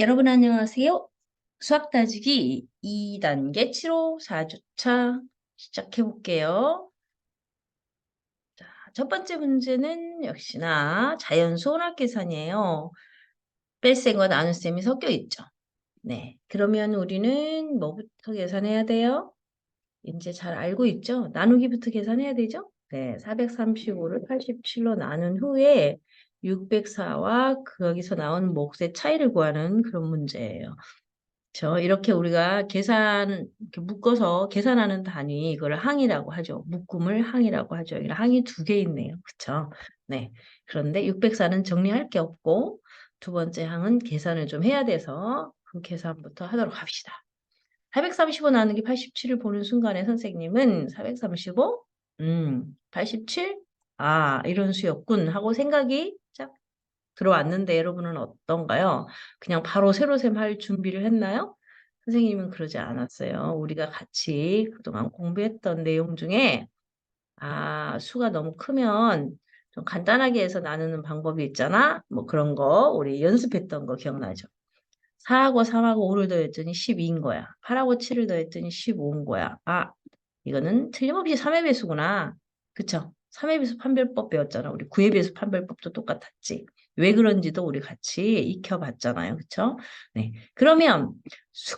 여러분 안녕하세요. 수학 따지기 2단계 7호 4주차 시작해 볼게요. 자, 첫 번째 문제는 역시나 자연수 혼합계산이에요. 뺄셈과 나눗셈이 섞여 있죠. 네, 그러면 우리는 뭐부터 계산해야 돼요? 이제 잘 알고 있죠? 나누기부터 계산해야 되죠? 네, 435를 87로 나눈 후에 604와 거기서 나온 몫의 차이를 구하는 그런 문제예요. 이렇게 우리가 이렇게 묶어서 계산하는 단위, 이걸 항이라고 하죠. 묶음을 항이라고 하죠. 여기 항이 두 개 있네요. 그쵸? 네. 그런데 604는 정리할 게 없고, 두 번째 항은 계산을 좀 해야 돼서 그 계산부터 하도록 합시다. 435 나누기 87을 보는 순간에 선생님은 435? 87? 아, 이런 수였군 하고 생각이 쫙 들어왔는데 여러분은 어떤가요? 그냥 바로 세로셈 할 준비를 했나요? 선생님은 그러지 않았어요. 우리가 같이 그동안 공부했던 내용 중에 수가 너무 크면 좀 간단하게 해서 나누는 방법이 있잖아. 뭐 그런 거 우리 연습했던 거 기억나죠? 4하고 3하고 5를 더했더니 12인 거야. 8하고 7을 더했더니 15인 거야. 이거는 틀림없이 3의 배수구나. 그쵸? 3의 배수 판별법 배웠잖아. 우리 9의 배수 판별법도 똑같았지. 왜 그런지도 우리 같이 익혀봤잖아요. 그쵸? 네. 그러면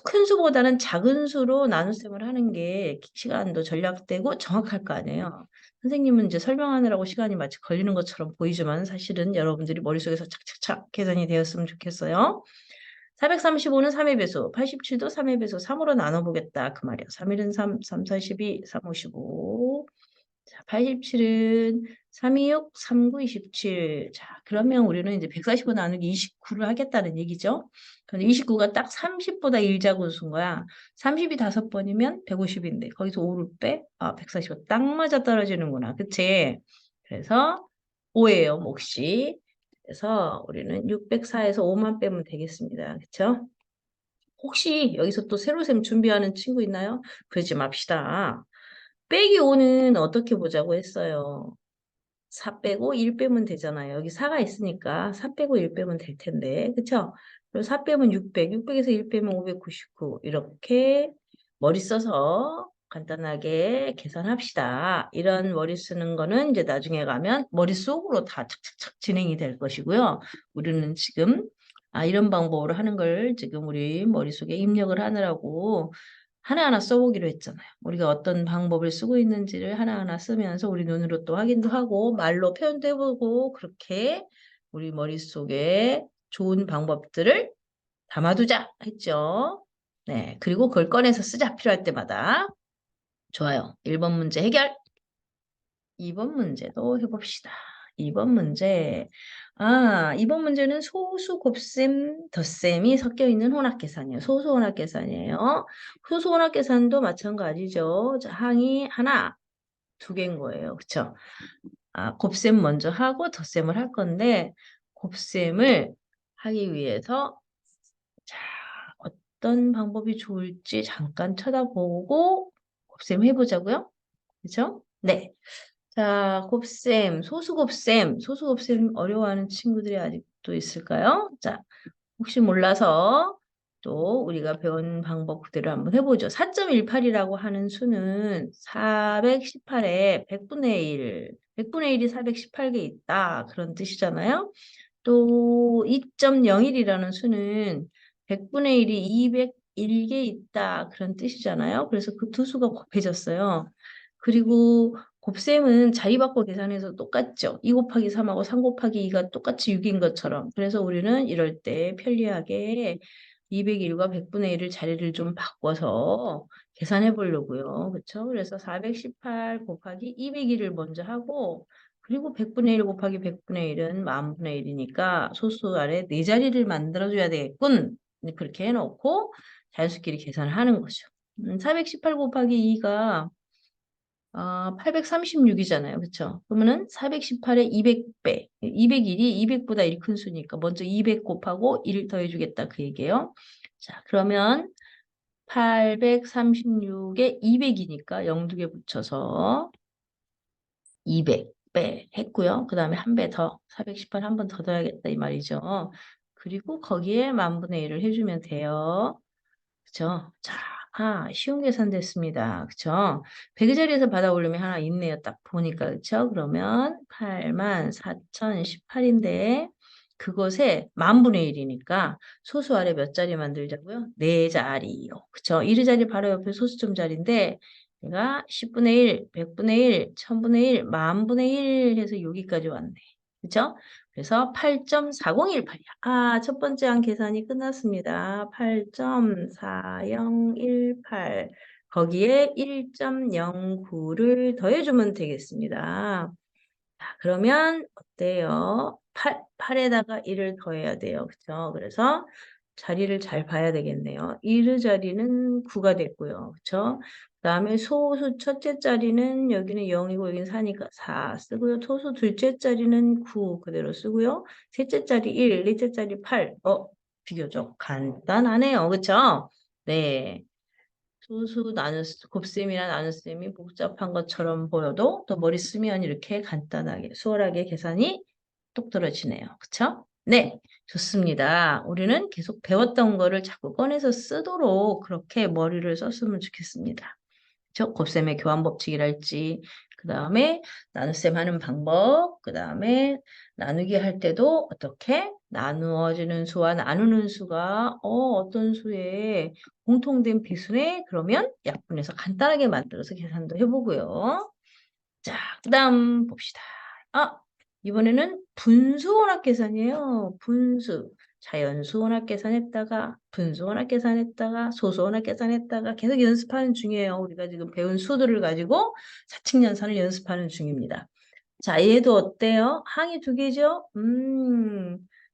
큰 수보다는 작은 수로 나눗셈을 하는 게 시간도 절약되고 정확할 거 아니에요. 선생님은 이제 설명하느라고 시간이 마치 걸리는 것처럼 보이지만 사실은 여러분들이 머릿속에서 착착착 계산이 되었으면 좋겠어요. 435는 3의 배수, 87도 3의 배수 3으로 나눠보겠다. 그 말이야. 3일은 3, 3, 42, 3, 55. 자, 87은 3, 2, 6, 3, 9, 27. 자, 그러면 우리는 이제 145 나누기 29를 하겠다는 얘기죠. 근데 29가 딱 30보다 1 작은 수인 거야. 30이 5번이면 150인데, 거기서 5를 빼? 145. 딱 맞아 떨어지는구나. 그치? 그래서 5예요, 몫이. 그래서 우리는 604에서 5만 빼면 되겠습니다. 그쵸? 혹시 여기서 또 세로셈 준비하는 친구 있나요? 그러지 맙시다. 빼기 5는 어떻게 보자고 했어요? 4 빼고 1 빼면 되잖아요. 여기 4가 있으니까 4 빼고 1 빼면 될 텐데. 그쵸? 그리고 4 빼면 600, 600에서 1 빼면 599. 이렇게 머리 써서 간단하게 계산합시다. 이런 머리 쓰는 거는 이제 나중에 가면 머릿속으로 다 착착착 진행이 될 것이고요. 우리는 지금 이런 방법으로 하는 걸 지금 우리 머릿속에 입력을 하느라고 하나하나 써보기로 했잖아요. 우리가 어떤 방법을 쓰고 있는지를 하나하나 쓰면서 우리 눈으로 또 확인도 하고 말로 표현도 해보고 그렇게 우리 머릿속에 좋은 방법들을 담아두자 했죠. 네, 그리고 그걸 꺼내서 쓰자 필요할 때마다. 좋아요. 1번 문제 해결. 2번 문제도 해봅시다. 2번 문제. 2번 문제는 소수 곱셈, 덧셈이 섞여 있는 혼합계산이에요. 소수 혼합계산이에요. 소수 혼합계산도 마찬가지죠. 자, 항이 하나, 두 개인 거예요. 그쵸? 곱셈 먼저 하고 덧셈을 할 건데, 곱셈을 하기 위해서, 자, 어떤 방법이 좋을지 잠깐 쳐다보고 곱셈 해보자고요. 그죠? 네. 자, 곱셈, 소수곱셈 어려워하는 친구들이 아직도 있을까요? 자, 혹시 몰라서 또 우리가 배운 방법 그대로 한번 해보죠. 4.18이라고 하는 수는 418에 100분의 1, 100분의 1이 418개 있다. 그런 뜻이잖아요. 또 2.01이라는 수는 100분의 1이 201개 있다. 그런 뜻이잖아요. 그래서 그 두 수가 곱해졌어요. 그리고 곱셈은 자리바꿔 계산해서 똑같죠. 2 곱하기 3하고 3 곱하기 2가 똑같이 6인 것처럼. 그래서 우리는 이럴 때 편리하게 201과 100분의 1을 자리를 좀 바꿔서 계산해 보려고요. 그렇죠? 그래서 418 곱하기 201을 먼저 하고 그리고 100분의 1 곱하기 100분의 1은 만분의 1이니까 소수 아래 네 자리를 만들어줘야 되겠군. 그렇게 해놓고 자연수끼리 계산을 하는 거죠. 418 곱하기 2가 836이잖아요. 그쵸? 그러면은 418에 200배. 201이 200보다 1 큰 수니까 먼저 200 곱하고 1을 더해주겠다. 그 얘기예요. 자, 그러면 836에 200이니까 0 두 개 붙여서 200배 했고요. 그 다음에 한 배 더, 418 한 번 더 더해야겠다. 이 말이죠. 그리고 거기에 10,000분의 1을 해주면 돼요. 그쵸? 자, 쉬운 계산 됐습니다. 그쵸? 100의 자리에서 받아 올리면 하나 있네요. 딱 보니까. 그쵸? 그러면 84,018인데 그것에 10,000분의 1이니까 소수 아래 몇 자리 만들자고요? 4자리요. 그쵸? 1의 자리 바로 옆에 소수점 자리인데 내가 10분의 1, 100분의 1, 1000분의 1, 10,000분의 1 해서 여기까지 왔네. 그쵸? 그래서 8.4018이야. 첫 번째 항 계산이 끝났습니다. 8.4018. 거기에 1.09를 더해주면 되겠습니다. 자, 그러면 어때요? 8에다가 1을 더해야 돼요. 그쵸? 그래서 자리를 잘 봐야 되겠네요. 1의 자리는 9가 됐고요. 그쵸? 그 다음에 소수 첫째 자리는 여기는 0이고 여기는 4니까 4 쓰고요. 소수 둘째 자리는 9 그대로 쓰고요. 셋째 자리 1, 넷째 자리 8. 비교적 간단하네요. 그쵸? 네. 소수 곱셈이나 나눗셈이 복잡한 것처럼 보여도 또 머리 쓰면 이렇게 간단하게 수월하게 계산이 똑 떨어지네요. 그쵸? 네, 좋습니다. 우리는 계속 배웠던 거를 자꾸 꺼내서 쓰도록 그렇게 머리를 썼으면 좋겠습니다. 그쵸? 곱셈의 교환 법칙이랄지, 그 다음에 나눗셈 하는 방법, 그 다음에 나누기 할 때도 어떻게 나누어지는 수와 나누는 수가 어떤 수의 공통된 비수네? 그러면 약분해서 간단하게 만들어서 계산도 해보고요. 자, 그 다음 봅시다. 이번에는 분수 혼합 계산이에요. 분수. 자연수 혼합 계산했다가, 분수 혼합 계산했다가, 소수 혼합 계산했다가 계속 연습하는 중이에요. 우리가 지금 배운 수들을 가지고 사칙연산을 연습하는 중입니다. 자, 얘도 어때요? 항이 2개죠?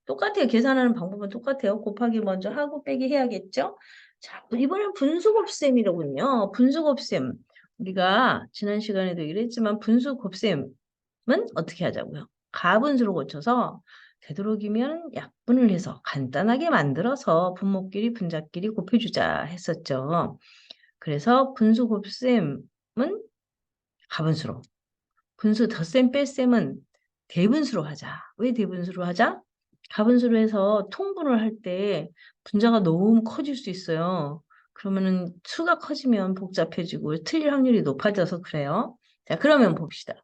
똑같아요. 계산하는 방법은 똑같아요. 곱하기 먼저 하고 빼기 해야겠죠? 자, 이번엔 분수곱셈이로군요. 분수곱셈. 우리가 지난 시간에도 이랬지만 분수곱셈은 어떻게 하자고요? 가분수로 고쳐서 되도록이면 약분을 해서 간단하게 만들어서 분모끼리 분자끼리 곱해주자 했었죠. 그래서 분수곱셈은 가분수로, 분수 덧셈 뺄셈은 대분수로 하자. 왜 대분수로 하자? 가분수로 해서 통분을 할 때 분자가 너무 커질 수 있어요. 그러면은 수가 커지면 복잡해지고 틀릴 확률이 높아져서 그래요. 자, 그러면 봅시다.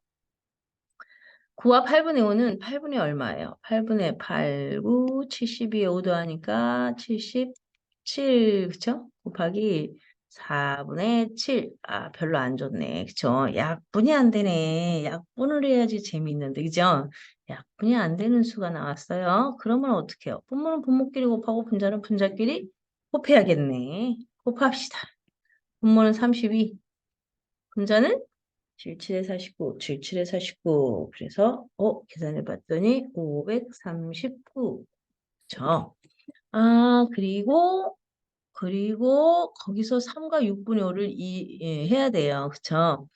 9와 8분의 5는 8분의 얼마예요? 8분의 8, 9, 72에 5 더하니까 77, 그쵸? 곱하기 4분의 7. 별로 안 좋네. 그쵸? 약분이 안 되네. 약분을 해야지 재미있는데, 그죠? 약분이 안 되는 수가 나왔어요. 그러면 어떻게 해요? 분모는 분모끼리 곱하고 분자는 분자끼리 곱해야겠네. 곱합시다. 분모는 32, 분자는 77에 49, 77에 49. 그래서, 계산해 봤더니 539. 그쵸? 그리고 거기서 3과 6분의 5를 해야 돼요. 그쵸?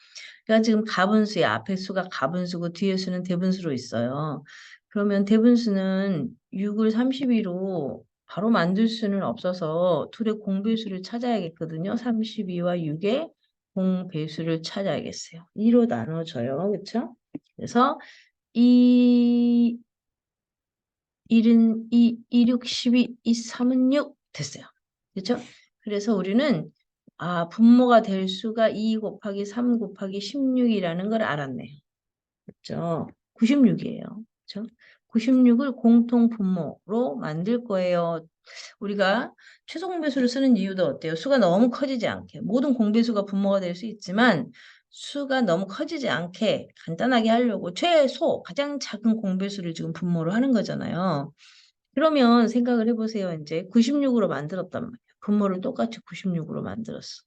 그러니까 지금 가분수야. 앞에 수가 가분수고 뒤에 수는 대분수로 있어요. 그러면 대분수는 6을 32로 바로 만들 수는 없어서 둘의 공배수를 찾아야겠거든요. 32와 6의 공배수를 찾아야겠어요. 2로 나눠져요. 그쵸? 그래서 2, 1은 2, 2, 6, 12, 2, 3은 6 됐어요. 그렇죠? 그래서 우리는 분모가 될 수가 2 곱하기 3 곱하기 16이라는 걸 알았네요. 그렇죠? 96이에요. 그렇죠? 96을 공통 분모로 만들 거예요. 우리가 최소 공배수를 쓰는 이유도 어때요? 수가 너무 커지지 않게. 모든 공배수가 분모가 될 수 있지만 수가 너무 커지지 않게 간단하게 하려고 최소 가장 작은 공배수를 지금 분모로 하는 거잖아요. 그러면 생각을 해보세요. 이제 96으로 만들었단 말이에요. 분모를 똑같이 96으로 만들었어.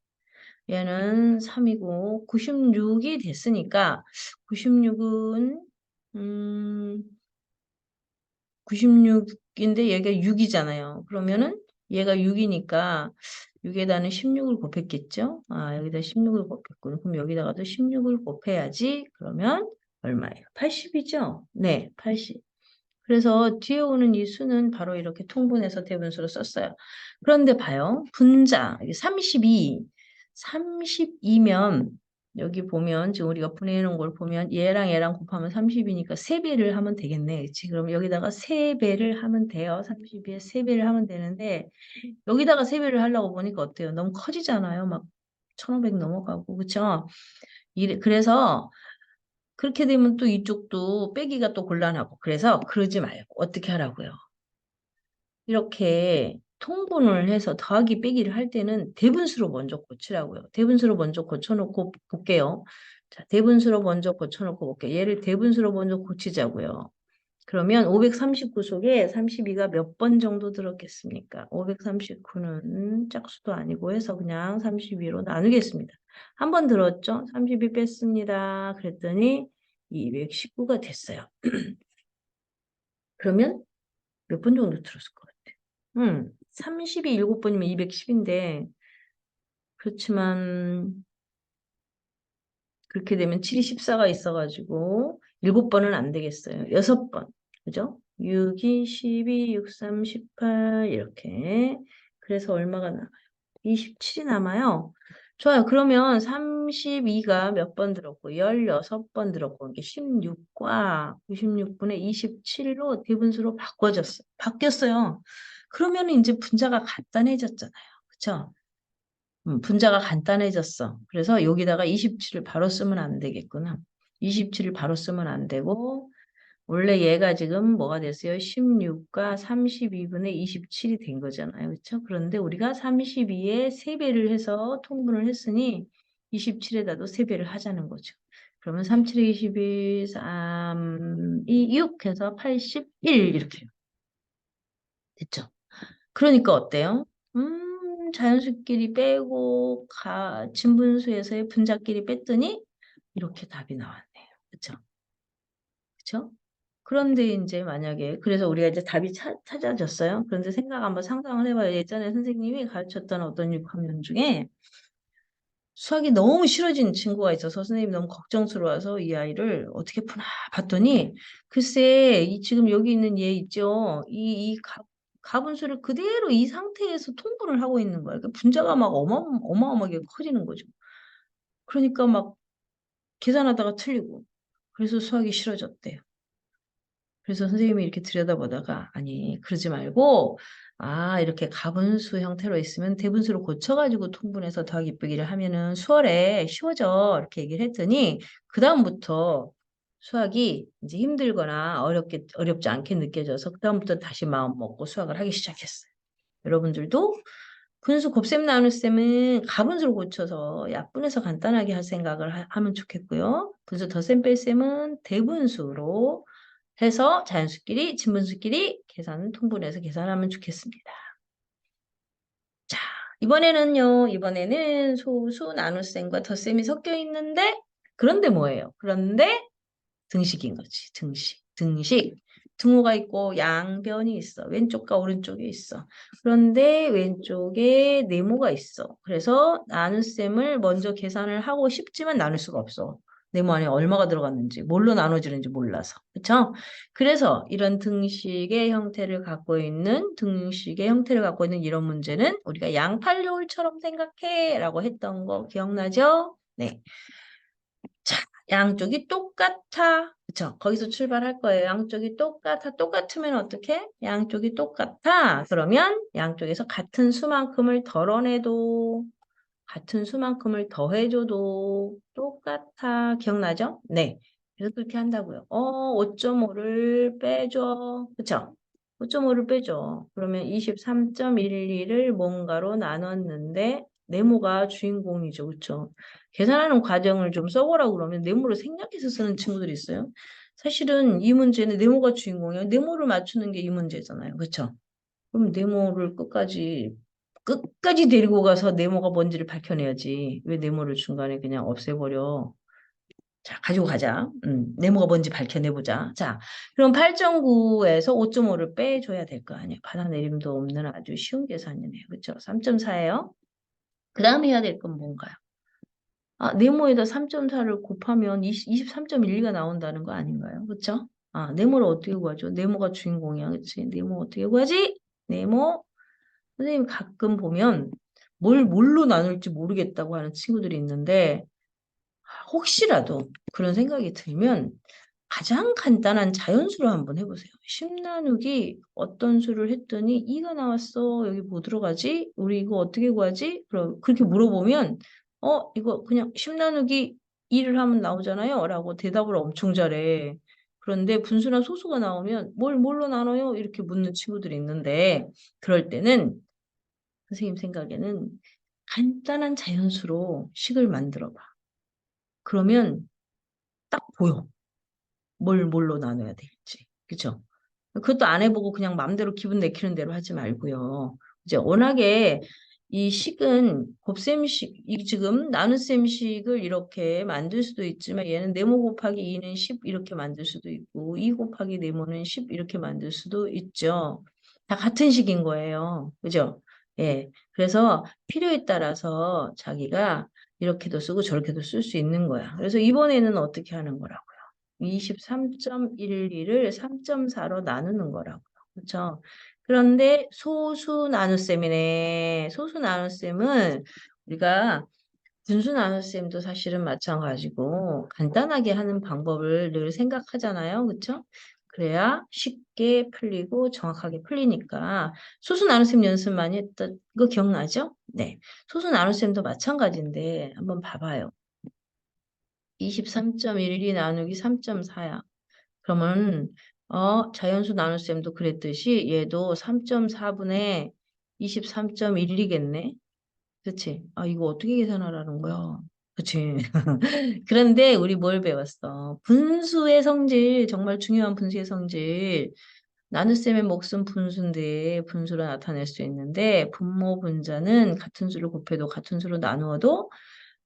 얘는 3이고 96이 됐으니까 96은 96인데 얘가 6이잖아요. 그러면은 얘가 6이니까 6에다는 16을 곱했겠죠? 여기다 16을 곱했군. 그럼 여기다가도 16을 곱해야지. 그러면 얼마예요? 80이죠? 네, 80. 그래서 뒤에 오는 이 수는 바로 이렇게 통분해서 대분수로 썼어요. 그런데 봐요. 분자, 32. 32면 여기 보면 지금 우리가 분해해 놓은 걸 보면 얘랑 얘랑 곱하면 30이니까 3배를 하면 되겠네. 그치? 그럼 여기다가 3배를 하면 돼요. 32에 3배를 하면 되는데 여기다가 3배를 하려고 보니까 어때요? 너무 커지잖아요. 막 1500 넘어가고 그쵸? 그래서 그렇게 되면 또 이쪽도 빼기가 또 곤란하고 그래서 그러지 말고 어떻게 하라고요? 이렇게 통분을 해서 더하기 빼기를 할 때는 대분수로 먼저 고치라고요. 대분수로 먼저 고쳐놓고 볼게요. 자, 대분수로 먼저 고쳐놓고 볼게요. 얘를 대분수로 먼저 고치자고요. 그러면 539 속에 32가 몇 번 정도 들었겠습니까? 539는 짝수도 아니고 해서 그냥 32로 나누겠습니다. 한 번 들었죠? 32 뺐습니다. 그랬더니 219가 됐어요. 그러면 몇 번 정도 들었을 것 같아요? 30이 7번이면 210인데 그렇지만 그렇게 되면 7이 14가 있어가지고 7번은 안 되겠어요. 6번. 그죠? 6, 2, 12, 6, 3, 18 이렇게. 그래서 얼마가 남아요? 27이 남아요. 좋아요. 그러면 32가 몇 번 들었고 16번 들었고 이게 16과 96분의 27로 대분수로 바뀌었어요. 그러면 이제 분자가 간단해졌잖아요. 그쵸? 분자가 간단해졌어. 그래서 여기다가 27을 바로 쓰면 안 되겠구나. 27을 바로 쓰면 안 되고 원래 얘가 지금 뭐가 됐어요? 16과 32분의 27이 된 거잖아요. 그렇죠? 그런데 우리가 32에 3배를 해서 통분을 했으니 27에다도 3배를 하자는 거죠. 그러면 3, 7에 21, 3, 2, 6 해서 81 이렇게 됐죠. 그러니까 어때요? 자연수끼리 빼고 진분수에서의 분자끼리 뺐더니 이렇게 답이 나왔네요. 그쵸? 그쵸? 그런데 이제 만약에 그래서 우리가 이제 답이 찾아졌어요. 그런데 한번 상상을 해봐요. 예전에 선생님이 가르쳤던 어떤 6학년 중에 수학이 너무 싫어진 친구가 있어서 선생님이 너무 걱정스러워서 이 아이를 어떻게 푸나 봤더니 글쎄 지금 여기 있는 얘 있죠. 이 가분수를 그대로 이 상태에서 통분을 하고 있는 거예요. 그러니까 분자가 막 어마어마하게 커지는 거죠. 그러니까 막 계산하다가 틀리고 그래서 수학이 싫어졌대요. 그래서 선생님이 이렇게 들여다보다가 아니 그러지 말고 이렇게 가분수 형태로 있으면 대분수로 고쳐가지고 통분해서 더하기 빼기를 하면은 수월해 쉬워져 이렇게 얘기를 했더니 그 다음부터 수학이 이제 힘들거나 어렵지 않게 느껴져서 그 다음부터 다시 마음 먹고 수학을 하기 시작했어요. 여러분들도 분수 곱셈 나눗셈은 가분수로 고쳐서 약분해서 간단하게 할 생각을 하면 좋겠고요. 분수 덧셈 뺄셈은 대분수로 해서 자연수끼리, 진분수끼리 통분해서 계산하면 좋겠습니다. 자, 이번에는 소수, 나눗셈과 덧셈이 섞여 있는데, 그런데 뭐예요? 그런데 등식인 거지. 등식. 등호가 있고 양변이 있어. 왼쪽과 오른쪽에 있어. 그런데 왼쪽에 네모가 있어. 그래서 나눗셈을 먼저 계산을 하고 싶지만 나눌 수가 없어. 네모 안에 얼마가 들어갔는지, 뭘로 나눠지는지 몰라서. 그렇죠? 그래서 이런 등식의 형태를 갖고 있는 이런 문제는 우리가 양팔요울처럼 생각해 라고 했던 거 기억나죠? 네. 자, 양쪽이 똑같아. 그쵸? 거기서 출발할 거예요. 양쪽이 똑같아. 똑같으면 어떻게? 양쪽이 똑같아. 그러면 양쪽에서 같은 수만큼을 덜어내도 같은 수만큼을 더해줘도 똑같아. 기억나죠? 네. 그래서 그렇게 한다고요. 5.5를 빼줘. 그쵸? 5.5를 빼줘. 그러면 23.12를 뭔가로 나눴는데 네모가 주인공이죠. 그쵸? 계산하는 과정을 좀 써보라고 그러면 네모를 생략해서 쓰는 친구들이 있어요. 사실은 이 문제는 네모가 주인공이에요. 네모를 맞추는 게 이 문제잖아요. 그쵸? 그럼 네모를 끝까지 데리고 가서 네모가 뭔지를 밝혀내야지. 왜 네모를 중간에 그냥 없애버려. 자, 가지고 가자. 네모가 뭔지 밝혀내보자. 자, 그럼 8.9에서 5.5를 빼줘야 될 거 아니에요. 받아내림도 없는 아주 쉬운 계산이네요. 그쵸? 3.4예요. 그 다음에 해야 될 건 뭔가요? 네모에다 3.4를 곱하면 23.12가 나온다는 거 아닌가요? 그쵸? 네모를 어떻게 구하죠? 네모가 주인공이야. 그치? 네모 어떻게 구하지? 네모. 선생님 가끔 보면 뭘로 나눌지 모르겠다고 하는 친구들이 있는데 혹시라도 그런 생각이 들면 가장 간단한 자연수로 한번 해보세요. 10 나누기 어떤 수를 했더니 2가 나왔어. 여기 뭐 들어가지? 우리 이거 어떻게 구하지? 그렇게 물어보면 이거 그냥 10 나누기 2를 하면 나오잖아요. 라고 대답을 엄청 잘해. 그런데 분수나 소수가 나오면 뭘로 나눠요? 이렇게 묻는 친구들이 있는데 그럴 때는 선생님 생각에는 간단한 자연수로 식을 만들어 봐. 그러면 딱 보여. 뭘로 나눠야 될지. 그죠? 그것도 안 해보고 그냥 마음대로 기분 내키는 대로 하지 말고요. 이제 워낙에 이 식은 곱셈식, 이 지금 나눗셈식을 이렇게 만들 수도 있지만 얘는 네모 곱하기 2는 10 이렇게 만들 수도 있고 2 곱하기 네모는 10 이렇게 만들 수도 있죠. 다 같은 식인 거예요. 그죠? 예. 그래서 필요에 따라서 자기가 이렇게도 쓰고 저렇게도 쓸 수 있는 거야. 그래서 이번에는 어떻게 하는 거라고요? 23.12를 3.4로 나누는 거라고요. 그렇죠? 그런데 소수 나눗셈이네. 소수 나눗셈은 우리가 분수 나눗셈도 사실은 마찬가지고 간단하게 하는 방법을 늘 생각하잖아요. 그렇죠? 그래야 쉽게 풀리고 정확하게 풀리니까 소수 나눗셈 연습 많이 했던 거 기억나죠? 네. 소수 나눗셈도 마찬가지인데 한번 봐봐요. 23.12 나누기 3.4야. 그러면 자연수 나눗셈도 그랬듯이 얘도 3.4분의 23.12겠네. 그치? 아, 이거 어떻게 계산하라는 거야? 그치? 그런데 우리 뭘 배웠어? 분수의 성질, 정말 중요한 분수의 성질. 나눗셈의 몫은 분수인데 분수로 나타낼 수 있는데 분모 분자는 같은 수를 곱해도 같은 수로 나누어도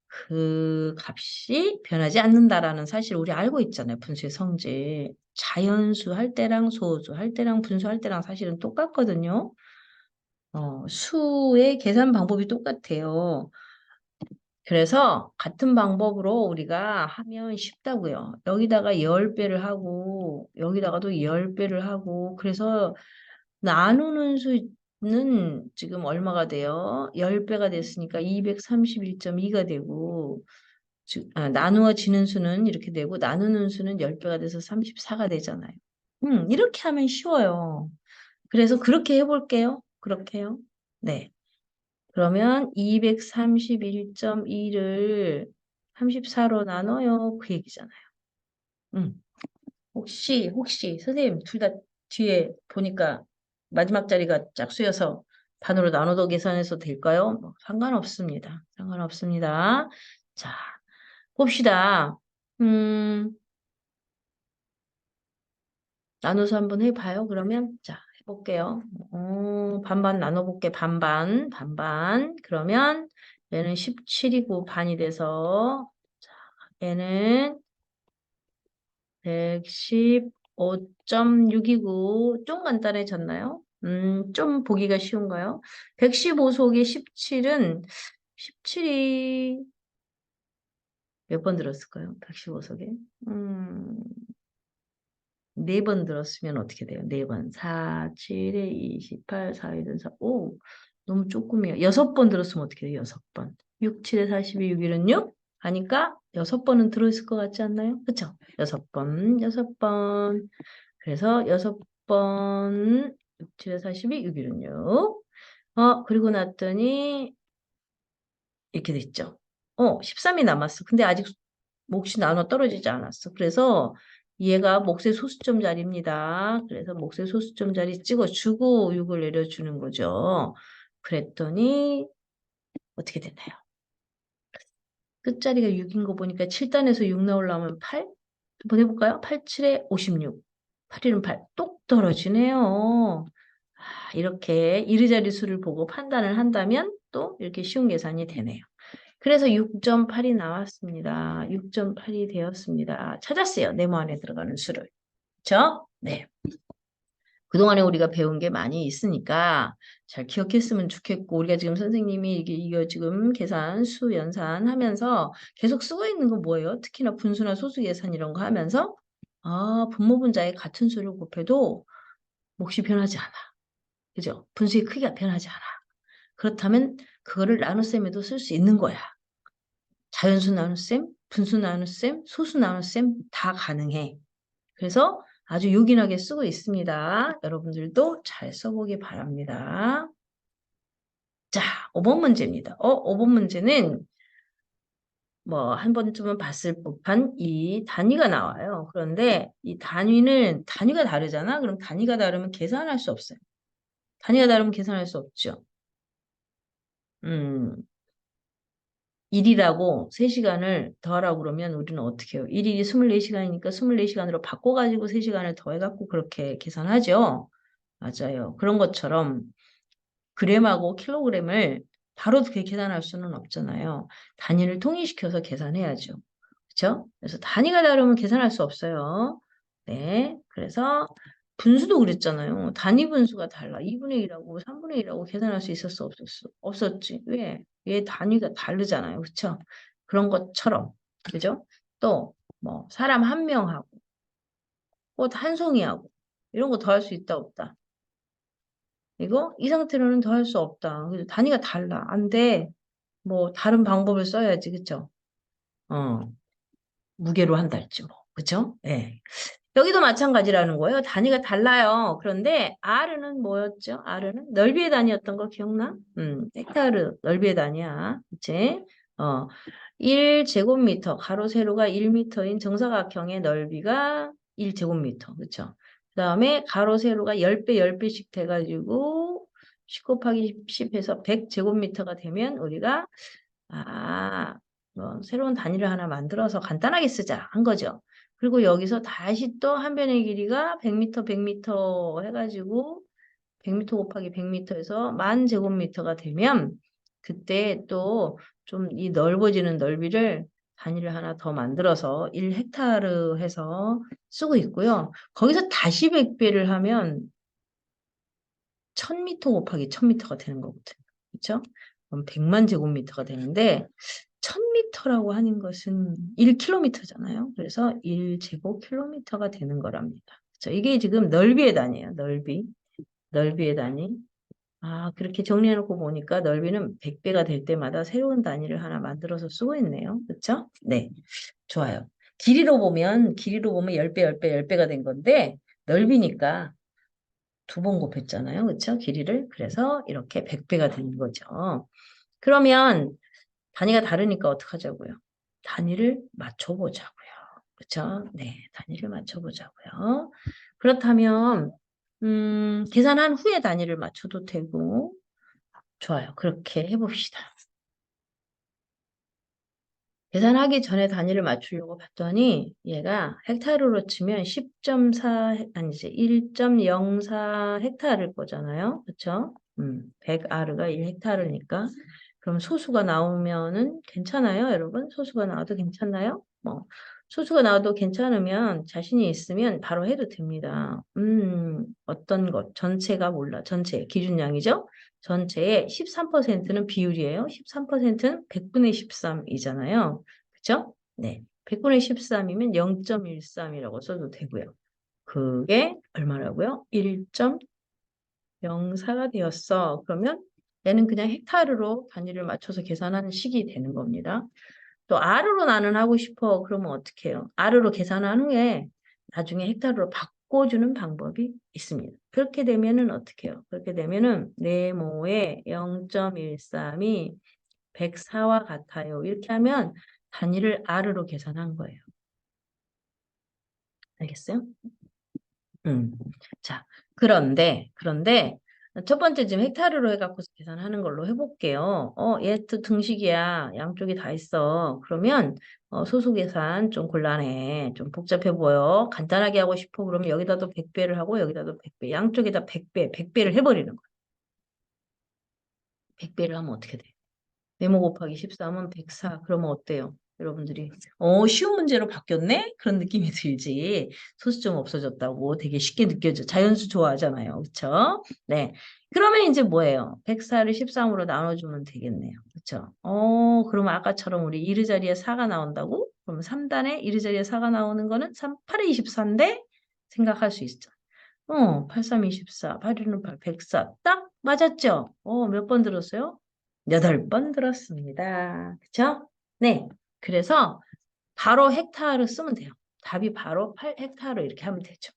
그 값이 변하지 않는다라는 사실 우리 알고 있잖아요. 분수의 성질. 자연수 할 때랑 소수 할 때랑 분수 할 때랑 사실은 똑같거든요. 수의 계산 방법이 똑같아요. 그래서 같은 방법으로 우리가 하면 쉽다고요. 여기다가 10배를 하고 여기다가도 10배를 하고 그래서 나누는 수는 지금 얼마가 돼요? 10배가 됐으니까 231.2가 되고 나누어지는 수는 이렇게 되고 나누는 수는 10배가 돼서 34가 되잖아요. 이렇게 하면 쉬워요. 그래서 그렇게 해볼게요. 그렇게요. 네. 그러면 231.2를 34로 나눠요. 그 얘기잖아요. 음. 혹시 선생님 둘 다 뒤에 보니까 마지막 자리가 짝수여서 반으로 나눠도 계산해서 될까요? 뭐 상관없습니다. 상관없습니다. 자, 봅시다. 음, 나눠서 한번 해봐요. 그러면 자, 해볼게요. 반반 나눠볼게. 반반. 그러면 얘는 17이고 반이 돼서 자, 얘는 115.6이고 좀 간단해졌나요? 좀 보기가 쉬운가요? 115 속에 17은 17이 몇 번 들었을까요? 115 속에? 4번 들었으면 어떻게 돼요? 4번. 4, 7에 28, 4, 1은 4. 오, 너무 조금이에요. 6번 들었으면 어떻게 돼요? 6번. 6, 7에 42, 6일은 6? 하니까 6번은 들어있을 것 같지 않나요? 그쵸? 6번, 6번. 그래서 6번, 6, 7에 42, 6일은 6. 그리고 났더니 이렇게 됐죠. 13이 남았어. 근데 아직 몫이 나눠 떨어지지 않았어. 그래서 얘가 몫의 소수점 자리입니다. 그래서 몫의 소수점 자리 찍어주고 6을 내려주는 거죠. 그랬더니 어떻게 되나요? 끝자리가 6인 거 보니까 7단에서 6 나오려면 8? 한번 해볼까요? 8, 7에 56. 8, 1은 8. 똑 떨어지네요. 이렇게 이르자리수를 보고 판단을 한다면 또 이렇게 쉬운 계산이 되네요. 그래서 6.8이 나왔습니다. 6.8이 되었습니다. 찾았어요. 네모 안에 들어가는 수를. 그렇죠? 네. 그동안에 우리가 배운 게 많이 있으니까 잘 기억했으면 좋겠고 우리가 지금 선생님이 이거 지금 계산, 수, 연산 하면서 계속 쓰고 있는 건 뭐예요? 특히나 분수나 소수 계산 이런 거 하면서 분모 분자에 같은 수를 곱해도 몫이 변하지 않아. 그죠? 분수의 크기가 변하지 않아. 그렇다면 그거를 나눗셈에도 쓸 수 있는 거야. 자연수 나눗셈, 분수 나눗셈, 소수 나눗셈 다 가능해. 그래서 아주 요긴하게 쓰고 있습니다. 여러분들도 잘 써보기 바랍니다. 자, 5번 문제입니다. 5번 문제는 뭐 한 번쯤은 봤을 법한 이 단위가 나와요. 그런데 이 단위는 단위가 다르잖아. 그럼 단위가 다르면 계산할 수 없어요. 단위가 다르면 계산할 수 없죠. 1이라고 3시간을 더하라고 그러면 우리는 어떻게 해요? 1일이 24시간이니까 24시간으로 바꿔가지고 3시간을 더해갖고 그렇게 계산하죠. 맞아요. 그런 것처럼 그램하고 킬로그램을 바로 그렇게 계산할 수는 없잖아요. 단위를 통일시켜서 계산해야죠. 그렇죠? 그래서 단위가 다르면 계산할 수 없어요. 네, 그래서 분수도 그랬잖아요. 단위 분수가 달라. 2분의 1하고 3분의 1하고 계산할 수 있었어, 없었어? 없었지. 왜? 얘 단위가 다르잖아요. 그렇죠? 그런 것처럼. 그죠? 또 뭐 사람 한 명하고 꽃 한 송이하고 이런 거 더 할 수 있다, 없다? 이거 이 상태로는 더 할 수 없다. 그래서 단위가 달라. 안 돼. 뭐 다른 방법을 써야지. 그쵸? 어, 무게로 한달지 뭐. 그쵸? 예. 여기도 마찬가지라는 거예요. 단위가 달라요. 그런데 R은 뭐였죠? R은 넓이의 단위였던 거 기억나? 헥타르 넓이의 단위야. 그치? 어, 1제곱미터, 가로 세로가 1m인 정사각형의 넓이가 1제곱미터. 그쵸? 그 다음에 가로 세로가 10배, 10배씩 돼가지고 10 곱하기 10 해서 100제곱미터가 되면 우리가 뭐 새로운 단위를 하나 만들어서 간단하게 쓰자 한 거죠. 그리고 여기서 다시 또 한 변의 길이가 100m, 100m 해가지고 100m 곱하기 100m에서 10,000제곱미터가 되면 그때 또 좀 이 넓어지는 넓이를 단위를 하나 더 만들어서 1헥타르 해서 쓰고 있고요. 거기서 다시 100배를 하면 1000m 곱하기 1000m가 되는 거거든요. 그렇죠? 그럼 100만 제곱미터가 되는데 1000m라고 하는 것은 1km잖아요. 그래서 1제곱킬로미터가 되는 거랍니다. 그렇죠? 이게 지금 넓이의 단위예요. 넓이의 단위. 그렇게 정리해놓고 보니까 넓이는 100배가 될 때마다 새로운 단위를 하나 만들어서 쓰고 있네요. 그렇죠? 네, 좋아요. 길이로 보면 10배, 10배, 10배가 된 건데 넓이니까 2번 곱했잖아요. 그렇죠? 길이를. 그래서 이렇게 100배가 되는 거죠. 그러면 단위가 다르니까 어떡하자고요? 단위를 맞춰보자고요. 그렇죠? 네, 단위를 맞춰보자고요. 그렇다면 계산한 후에 단위를 맞춰도 되고 좋아요. 그렇게 해봅시다. 계산하기 전에 단위를 맞추려고 봤더니 얘가 헥타르로 치면 10.4 아니지 1.04 헥타르일 거잖아요. 그렇죠? 100R가 1헥타르니까 그럼 소수가 나오면은 괜찮아요, 여러분? 소수가 나와도 괜찮나요? 뭐 소수가 나와도 괜찮으면 자신이 있으면 바로 해도 됩니다. 어떤 것 전체가 몰라. 전체 기준량이죠? 전체의 13%는 비율이에요. 13%는 100분의 13이잖아요. 그쵸? 네. 100분의 13이면 0.13이라고 써도 되고요. 그게 얼마라고요? 1.04가 되었어. 그러면 얘는 그냥 헥타르로 단위를 맞춰서 계산하는 식이 되는 겁니다. 또 R로 나는 하고 싶어. 그러면 어떻게 해요? R로 계산한 후에 나중에 헥타르로 바꿔주는 방법이 있습니다. 그렇게 되면은 어떻게 해요? 그렇게 되면은 네모의 0.13이 104와 같아요. 이렇게 하면 단위를 R로 계산한 거예요. 알겠어요? 자, 그런데 첫 번째 지금 헥타르로 해갖고 계산하는 걸로 해볼게요. 얘 또 등식이야. 양쪽이 다 있어. 그러면 소수 계산 좀 곤란해. 좀 복잡해 보여. 간단하게 하고 싶어. 그러면 여기다도 100배를 하고 여기다도 100배. 양쪽에다 100배를 해버리는 거야. 100배를 하면 어떻게 돼? 네모 곱하기 13은 104. 그러면 어때요? 여러분들이 쉬운 문제로 바뀌었네? 그런 느낌이 들지. 소수점 없어졌다고 되게 쉽게 느껴져. 자연수 좋아하잖아요. 그쵸? 네. 그러면 이제 뭐예요? 104를 13으로 나눠주면 되겠네요. 그쵸? 그러면 아까처럼 우리 1의 자리에 4가 나온다고? 그러면 3단에 1의 자리에 4가 나오는 거는 8에 24인데? 생각할 수 있죠. 8, 3, 24, 8, 1은 8, 104. 딱 맞았죠? 몇 번 들었어요? 8번 들었습니다. 그쵸? 네. 그래서 바로 헥타르 쓰면 돼요. 답이 바로 8헥타르 이렇게 하면 되죠.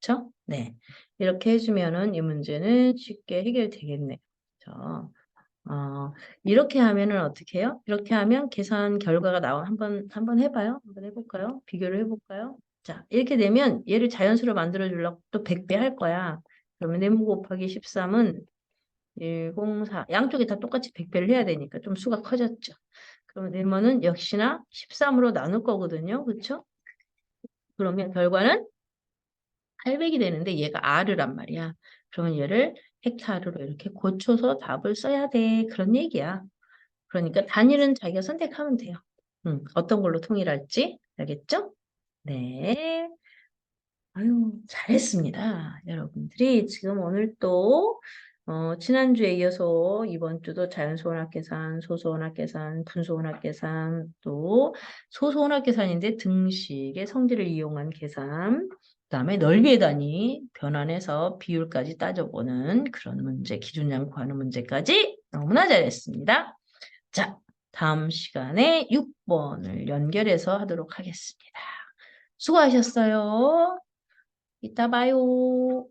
그쵸? 네. 이렇게 해주면은 이 문제는 쉽게 해결되겠네요. 그쵸? 이렇게 하면은 어떻게 해요? 이렇게 하면 계산 결과가 한번 해봐요. 한번 해볼까요? 비교를 해볼까요? 자, 이렇게 되면 얘를 자연수로 만들어 주려고 또 100배 할 거야. 그러면 네모 곱하기 13은 104. 양쪽에 다 똑같이 100배를 해야 되니까 좀 수가 커졌죠. 그러면 네모는 역시나 13으로 나눌 거거든요. 그쵸? 그러면 결과는 800이 되는데 얘가 R란 말이야. 그러면 얘를 헥타르로 이렇게 고쳐서 답을 써야 돼. 그런 얘기야. 그러니까 단위는 자기가 선택하면 돼요. 어떤 걸로 통일할지 알겠죠? 네. 아유, 잘했습니다. 여러분들이 지금 오늘 또 지난주에 이어서 이번 주도 자연수원학계산, 소수원학계산, 분수원학계산, 또 소수원학계산인데 등식의 성질을 이용한 계산, 그다음에 넓이의 단위 변환해서 비율까지 따져보는 그런 문제, 기준량 구하는 문제까지 너무나 잘했습니다. 자, 다음 시간에 6번을 연결해서 하도록 하겠습니다. 수고하셨어요. 이따 봐요.